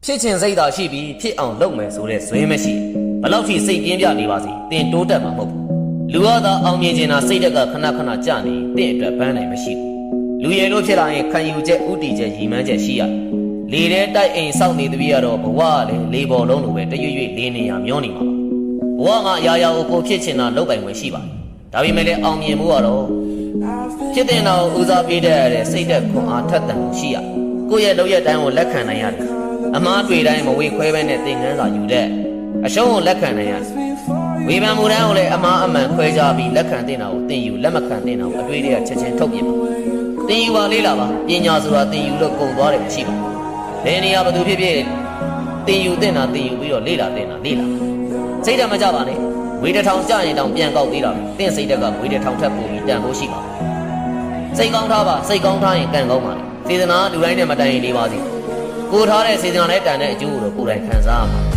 ဖြစ်ချင်စိတ်သာရှိပြီးဖြစ်အောင်လုပ်မယ်ဆိုတဲ့ဇွဲမရှိဘလောက်ထိစိတ်ပြင်းပြနေပါစေတင်တိုးတက်မှာမဟုတ်ဘူးလူရသာအောင်မြင်ခြင်းသာစိတ်တက်ကခဏခဏကြာနေတင့်အတွက်ပန်းနိုင်မရှိဘူးလူရည်လို့ဖြစ်လာရင်ခံယူချက်ဥတီချက်ရည်မှန်းချက်ရှိရလေထဲတိုက်အိမ်စောင့်နေတပည့်ရတော့ဘဝကလည်းလေပေါ်လုံးလိုပဲတရွရွလေးနေရမျောနေမှာဘဝမှာအရာရာကိုကိုဖြစ်ချင်တာလုပ်ပိုင်ဝင်ရှိပါတယ်ဒါပေမဲ့လည်းအောင်မြင်မှုကတော့ဖြစ်တဲ့နောက်ဦးစားပေးတဲ့စိတ်သက်ခွန်အားထက်သန်မှုရှိရကိုယ့်ရဲ့လုပ်ရတိုင်းကိုလက်ခံနိုင်ရတယ်အမားတွေ့တိုင်းမဝေခွဲပဲနဲ့သင်ခန်းစာယူတဲ့အရှုံးကိုလက်ခံနိုင်ရတယ်ဝေဖန်မှုတိုင်းကိုလည်းအမားအမှန်ခွဲခြားပြီးလက်ခံတဲ့တာကိုသင်ယူလက်မခံတဲ့တာကိုအတွေ့အကြုံချက်ချင်းထုတ်ပြပါသင်ယူပါလေးလာပါပညာဆိုတာသင်ယူလို့ကုန်သွားတယ်မရှိပါဘူးဘယ်နေရာဘသူဖြစ်ဖြစ်သင်ယူတဲ့တာသင်ယူပြီးတော့လေ့လာတဲ့တာလေ့လာစိတ်ဓာတ်မကြပါနဲ့ဝေတစ်ထောင်ကြရင်တောင်ပြန်ကောက်သေးတာပဲသင်စိတ်ဓာတ်ကဝေတစ်ထောင်ထပ်ပို့ပြီးတန်ဖို့ရှိပါစိတ်ကောင်းထားပါစိတ်ကောင်းထားရင်ကံကောင်းပါလေစေတနာလူတိုင်းနဲ့မတိုင်ရင်နေပါစေကိုထားတဲ့စေတနာနဲ့တန်တဲ့အကျိုးကိုတော့ကိုယ်တိုင်ခံစားရမှာ